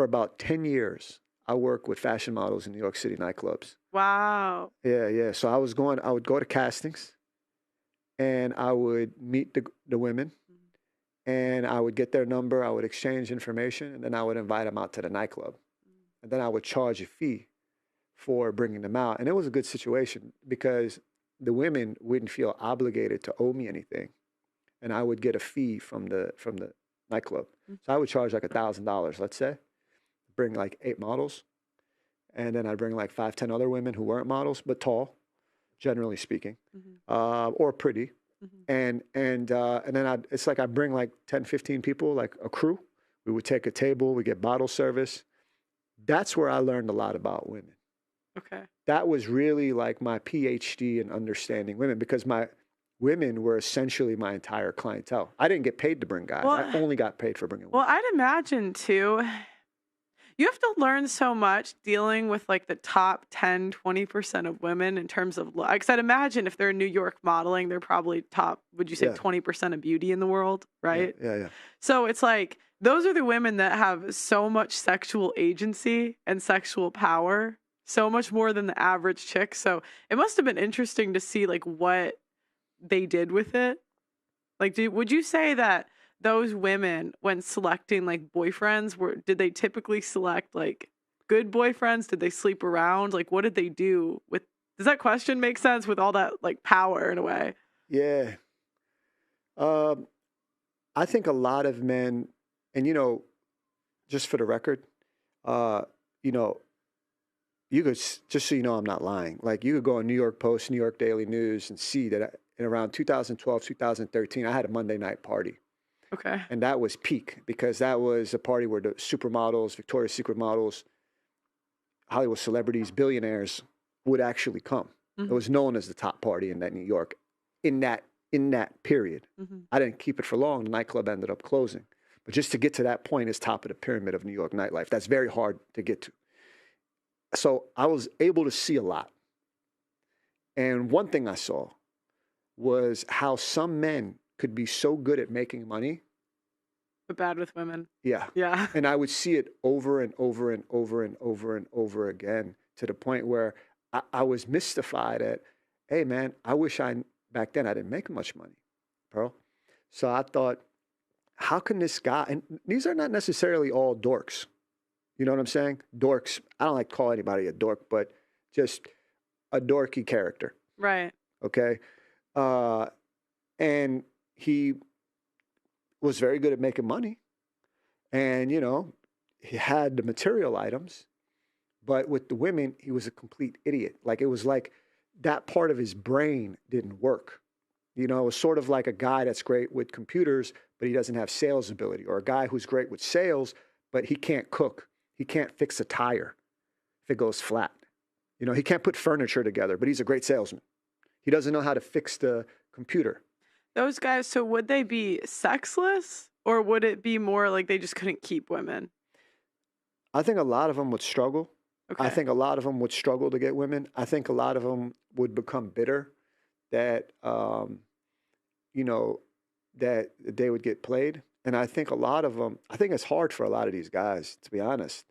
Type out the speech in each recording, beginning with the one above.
for about 10 years, I worked with fashion models in New York City nightclubs. Wow. Yeah, yeah. So I would go to castings and I would meet the women and I would get their number. I would exchange information and then I would invite them out to the nightclub. And then I would charge a fee for bringing them out. And it was a good situation because the women wouldn't feel obligated to owe me anything. And I would get a fee from the nightclub. So I would charge like $1,000, let's say, bring like 8 models. And then I'd bring like 5, 10 other women who weren't models, but tall, generally speaking, or pretty. And then it's like I bring like 10, 15 people, like a crew. We would take a table, we get bottle service. That's where I learned a lot about women. Okay. That was really like my PhD in understanding women because my women were essentially my entire clientele. I didn't get paid to bring guys. Well, I only got paid for bringing well, women. I'd imagine too, you have to learn so much dealing with like the top 10, 20% of women in terms of look. Because I'd imagine if they're in New York modeling, they're probably top, would you say Yeah. 20% of beauty in the world, right? Yeah. So it's like, those are the women that have so much sexual agency and sexual power, so much more than the average chick. So it must have been interesting to see like what they did with it. Like, would you say that those women, when selecting like boyfriends, did they typically select like good boyfriends? Did they sleep around? Like, what did they do with? Does that question make sense with all that like power in a way? Yeah. I think a lot of men, and just for the record, you know, you could just so you know I'm not lying. Like you could go on New York Post, New York Daily News, and see that in around 2012, 2013, I had a Monday night party. Okay. And that was peak because that was a party where the supermodels, Victoria's Secret models, Hollywood celebrities, billionaires would actually come. It was known as the top party in that New York in that period. I didn't keep it for long. The nightclub ended up closing. But just to get to that point is top of the pyramid of New York nightlife. That's very hard to get to. So I was able to see a lot. And one thing I saw was how some men could be so good at making money. But bad with women. Yeah. Yeah. And I would see it over and over and over and over and over again to the point where I was mystified at, hey, man, back then I didn't make much money, Pearl. So I thought, how can this guy, and these are not necessarily all dorks. You know what I'm saying? Dorks. I don't like to call anybody a dork, but just a dorky character. Right. Okay. And he was very good at making money. And, he had the material items, but with the women, he was a complete idiot. Like it was like that part of his brain didn't work. It was sort of like a guy that's great with computers, but he doesn't have sales ability, or a guy who's great with sales, but he can't cook. He can't fix a tire if it goes flat. He can't put furniture together, but he's a great salesman. He doesn't know how to fix the computer. Those guys, so would they be sexless or would it be more like they just couldn't keep women? I think a lot of them would struggle. Okay. I think a lot of them would struggle to get women. I think a lot of them would become bitter that, that they would get played. And I think I think it's hard for a lot of these guys, to be honest,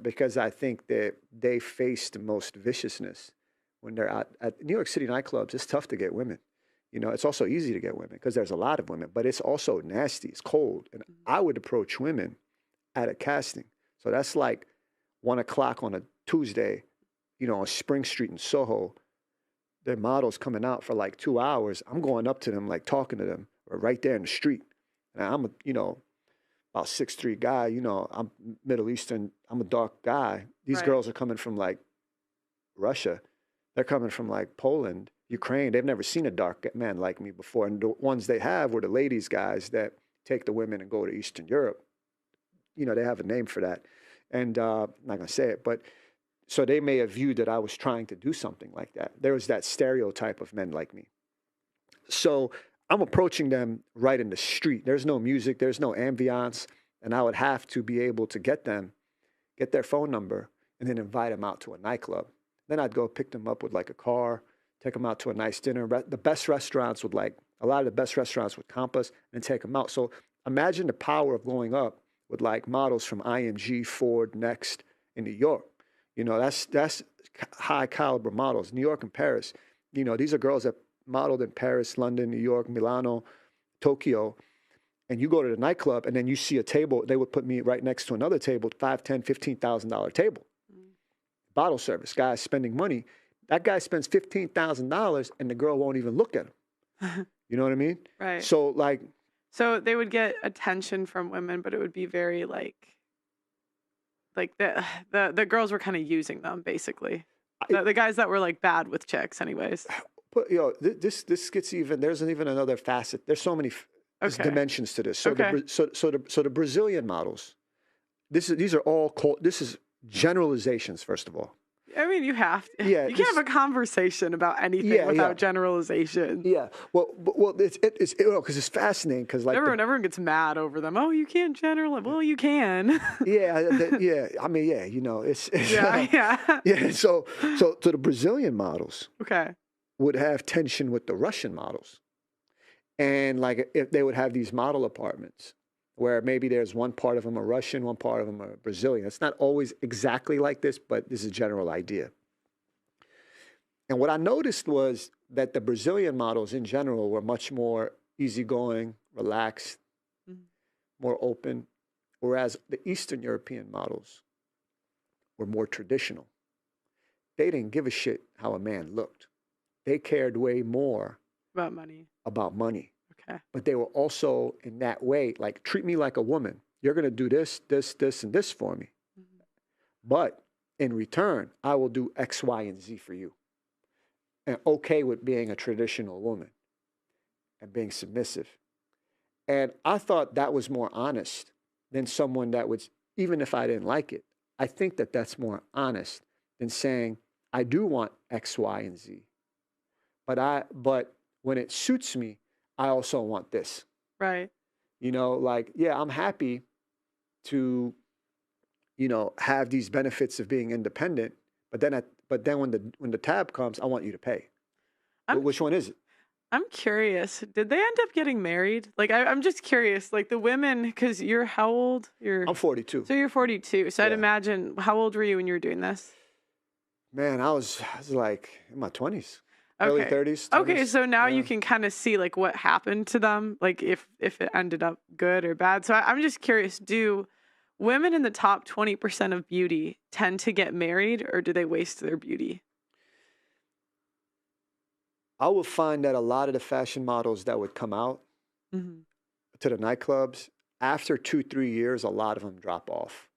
because I think that they face the most viciousness when they're out at New York City nightclubs. It's tough to get women. It's also easy to get women because there's a lot of women, but it's also nasty. It's cold. And I would approach women at a casting. So that's like 1:00 on a Tuesday, on Spring Street in Soho. Their models coming out for like 2 hours. I'm going up to them, like talking to them right there in the street. And I'm about 6'3" guy, I'm Middle Eastern. I'm a dark guy. These girls are coming from like Russia. They're coming from like Poland, Ukraine. They've never seen a dark man like me before. And the ones they have were the ladies guys that take the women and go to Eastern Europe. They have a name for that. And I'm not going to say it, but so they may have viewed that I was trying to do something like that. There was that stereotype of men like me. So I'm approaching them right in the street. There's no music, there's no ambiance, and I would have to be able to get their phone number, and then invite them out to a nightclub. Then I'd go pick them up with like a car, take them out to a nice dinner. The best restaurants would a lot of the best restaurants would comp us and take them out. So imagine the power of going up with like models from IMG, Ford, Next in New York. You know, that's high caliber models. New York and Paris. You know, these are girls that modeled in Paris, London, New York, Milano, Tokyo. And you go to the nightclub and then you see a table, they would put me right next to another table, $5, $10, $15,000 table. Mm. Bottle service, guys spending money. That guy spends $15,000 and the girl won't even look at him. You know what I mean? Right. So like, so they would get attention from women, but it would be very like the girls were kind of using them basically. The guys that were like bad with chicks, anyways. But this gets even. There's even another facet. There's so many dimensions to this. So the Brazilian models. These are all this is generalizations. First of all. I mean, you have to. Yeah, you can't have a conversation about anything without generalization. Yeah. Well, it's because it's fascinating because like everyone gets mad over them. Oh, you can't generalize. Well, you can. yeah. I mean, yeah. You know, it's yeah. So the Brazilian models. Okay. Would have tension with the Russian models. And like if they would have these model apartments where maybe there's one part of them a Russian, one part of them a Brazilian. It's not always exactly like this, but this is a general idea. And what I noticed was that the Brazilian models in general were much more easygoing, relaxed, more open, whereas the Eastern European models were more traditional. They didn't give a shit how a man looked. They cared way more about money. Okay. But they were also in that way, like, treat me like a woman. You're going to do this, this, this, and this for me. Mm-hmm. But in return, I will do X, Y, and Z for you. And okay with being a traditional woman and being submissive. And I thought that was more honest than someone that would, even if I didn't like it, I think that that's more honest than saying, I do want X, Y, and Z. But when it suits me, I also want this. Right. You know, like, yeah, I'm happy to, you know, have these benefits of being independent. But then when the tab comes, I want you to pay. Which one is it? I'm curious. Did they end up getting married? Like, I'm just curious. Like the women, because you're how old? I'm 42. So you're 42. So I'd imagine, how old were you when you were doing this? Man, I was like in my 20s. Early 30s. 20s. Okay, so now you can kind of see like what happened to them, like if it ended up good or bad. So I'm just curious, do women in the top 20% of beauty tend to get married, or do they waste their beauty? I would find that a lot of the fashion models that would come out to the nightclubs, after 2-3 years, a lot of them drop off.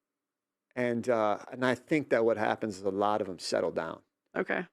And I think that what happens is a lot of them settle down. Okay.